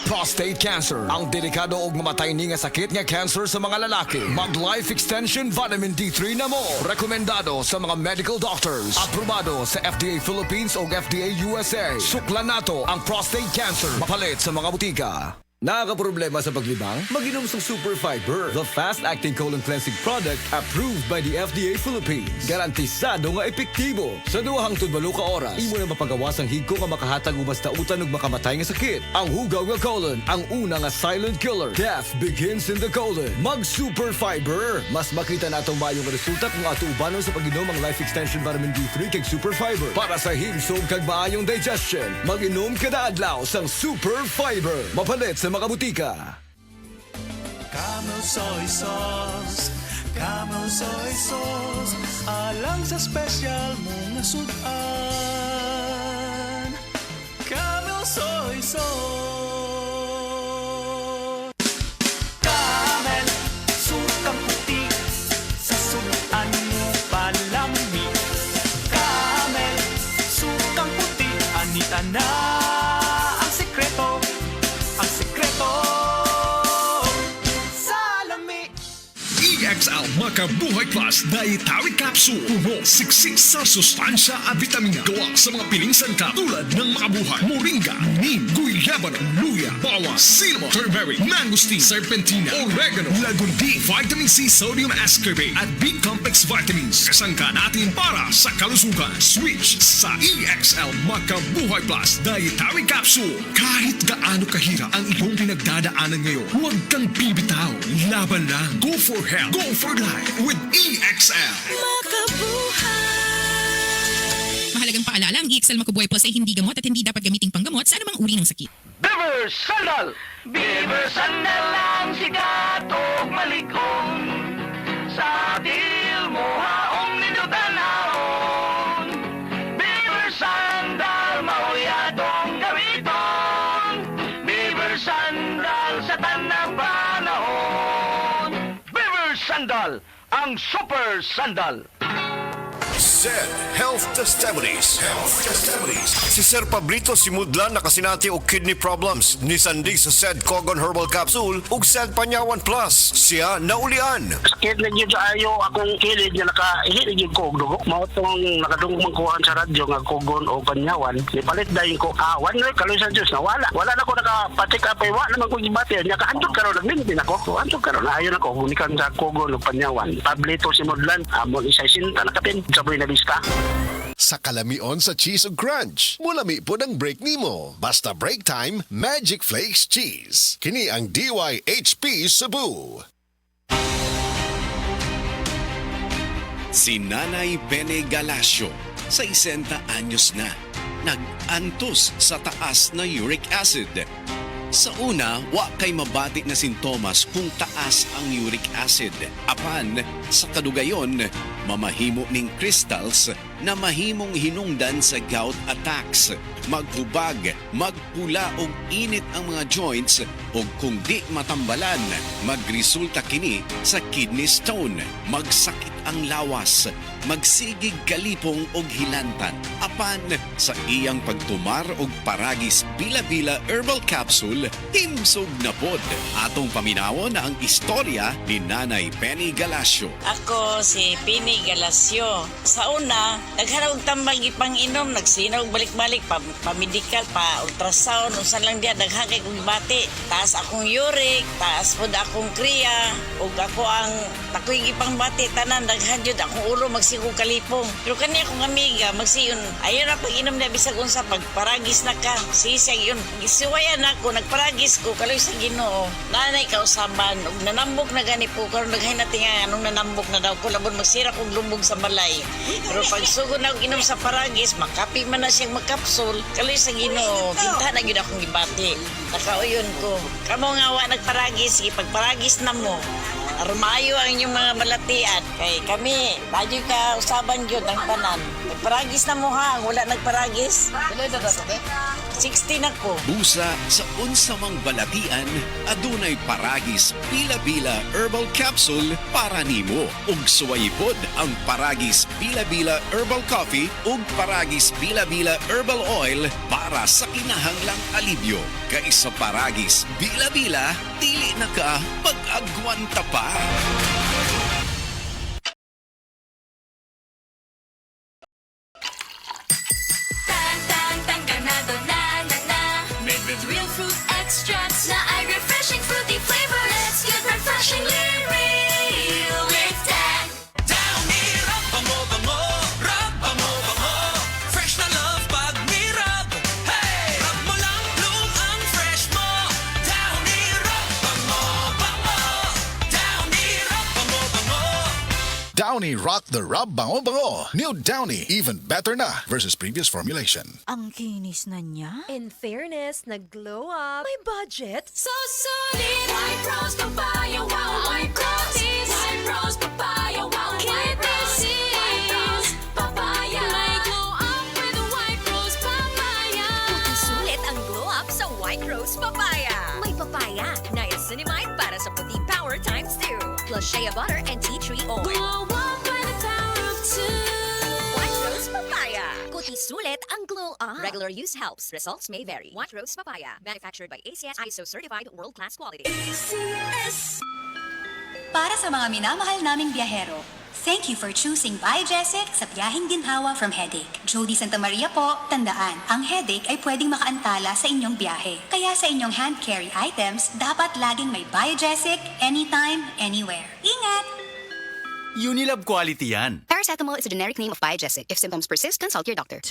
Prostate cancer, ang delikado og mamatay ni nga sakit nga cancer sa mga lalaki. Mag Life Extension Vitamin D3 na mo. Rekomendado sa mga medical doctors. Aprobado sa FDA Philippines o FDA USA. Suklan nato ang prostate cancer. Mapalit sa mga butika. Nakakaproblema sa paglibang? Mag-inom sa Super Fiber, the fast-acting colon cleansing product approved by the FDA Philippines. Garantisado nga epektibo. Sa duhang tudbalo ka oras, imo na mapagawas ang higko nga makahatag o basta utan ug makamatay nga sakit. Ang hugaw nga colon, ang una nga silent killer. Death begins in the colon. Mag Super Fiber. Mas makita natong mayong resulta kung ato ubanon sa pag-inom ang Life Extension Vitamin D3 kay Super Fiber. Para sa himsog kag maayong digestion, mag-inom kada adlaw sang Super Fiber. Mapalit sa mga butika. Camel soy sauce, Camel soy sauce, alang sa special mong nasudan. Camel soy sauce. Camel, sukang puti, sa sudan mo palami. Camel, sukang puti, anita na ang sekreto. Ang sekreto sa lami. EXL Makabuhay Plus Dietary Capsule. Puno, siksik sa sustansya at vitamina. Gawa sa mga piling sangkap tulad ng makabuhay, moringa, neem, guyabano, luya, bawang, cinnamon, turmeric, mangosteen, serpentina, oregano, lagundi, vitamin C, sodium ascorbate at B-complex vitamins. Kasangka natin para sa kalusugan. Switch sa EXL Makabuhay Plus Dietary Capsule. Kahit gaano kahirap ang iyong pinagdadaanan ngayon, huwag kang bibitaw. Laban lang. Go for health. Go for life with EXL. Mahalagang paalala, ang EXL Makabuhay Plus ay hindi gamot at hindi dapat gamiting panggamot sa anumang uri ng sakit. Beaver Sandal! Beaver Sandal ang sikat o malikong sa dil mo haong ninutanahon. Beaver Sandal, mauyadong gamiton. Beaver Sandal sa tanang panahon. Beaver Sandal, ang super sandal. Zed Health Testimonies. Si Sir Pablito Simudlan nakasinati og kidney problems. Nisandig sa Zed Cogon Herbal Capsule ug Zed Panyawan Plus. Siya naulian. Sakit na yun sa ayo akong kilid nga nakaihit na yun ko og dugo. Mao tong nakadungog kuhaan sa radyo nga kugon o panyawan. Ipalit dayon ko, one week kaloy sa Diyos na wala. Wala na ko nakapatik apay, wala naman ko gibati. Nakahandog karon nagmintin ako. Handog karon ayon ako gumikan sa kugon o panyawan. Pablito Simudlan, amon isa sinta nakatin sa buhay na lista. Sa kalamion sa cheese ug crunch, mulami po ng break nimo. Basta break time, Magic Flakes Cheese. Kini ang DYHP Cebu. Si Nanay Bene Galasio, 60 anyos na, nag-antos sa taas na uric acid. Sa una, wa kay mabati na sintomas kung taas ang uric acid. Apan, sa kadugayon, mamahimo ning crystals na mahimong hinungdan sa gout attacks. Maghubag, magpula og init ang mga joints o kung di matambalan, magresulta kini sa kidney stone, magsakit ang lawas, magsigig galipong og hilantan. Apan sa iyang pagtumar og paragis bila-bila herbal capsule, himsog na pod. Atong paminawon ang istorya ni Nanay Penny Galasio. Ako si Penny Galasio. Sa una, naghanap og tambal gipang inom, nagsinaw balik-balik pa-medical, pa-ultrasound, usan lang diya daghang kay kong bati. Taas akong uric, taas pod akong kriya, ug ako ang takoy gipang bati tanan daghan jud akong ulo magsigog kalipong. Pero kani akong amiga magsiyon, ayon na pag-inom na bisag unsa pagparagis na ka. Sisag yun. Gisuwayan ako, nagparagis ko kaloy sa Ginoo. Nanay kausaban ug nanambok na gani po karon daghay na tinga anong nanambok na daw ko labon magsira kog lumbog sa balay. Pero pag sugod na og inom sa paragis, makapi man na siyang magkapsul, kaloy sa Ginoo. Kinta na gyud akong gibati. Nakauyon ko. Kamo nga wa nagparagis, sige pagparagis na mo. Rumayo ang inyong mga balatian. Kay kami, badyo ka usaban yun ang tanan. Nagparagis na mo ha, wala nagparagis. 60 na ko. Busa sa unsa mang balatian, adunay Paragis Bila-Bila Herbal Capsule para nimo. Ug suwayipod ang Paragis Bila-Bila Herbal Coffee ug Paragis Bila-Bila Herbal Oil para sa kinahanglang alibyo. Kay sa Paragis Bila-Bila, dili na ka pag-agwanta pa. Tang ganado na na na. Made with real fruit extracts na ay refreshing fruity flavor. Let's get refreshingly real with Tang. Downy Rub Bango Bango, Rub Bango Bango. Fresh na love pag ni-rub. Hey! Rub mo lang, bloom ang fresh mo. Downy Rub Bango Bango. Downy Rub Bango Bango. Downy Rock the Rub Bango Bango. New Downy, even better na versus previous formulation. Ang kinis na niya. In fairness, nag-glow up. May budget. So solid. White rose papaya, wow. White roses. White rose papaya, wow. White roses. White rose papaya. May glow up with white rose papaya. Puti sulit ang glow up sa White Rose Papaya. May papaya, niacinamide para sa puti power times 2. Plus shea butter and tea tree oil. Glow up by the power of two. White Rose Papaya. Puti sulit ang glow up. Regular use helps. Results may vary. White Rose Papaya. Manufactured by ACS ISO certified world-class quality. Para sa mga minamahal naming biyahero, thank you for choosing Biogesic sa biyaheng ginhawa from headache. Jody Santa Maria po, tandaan, ang headache ay pwedeng makaantala sa inyong biyahe. Kaya sa inyong hand carry items, dapat laging may Biogesic anytime, anywhere. Ingat! Unilab quality yan. Paracetamol is a generic name of Biogesic. If symptoms persist, consult your doctor.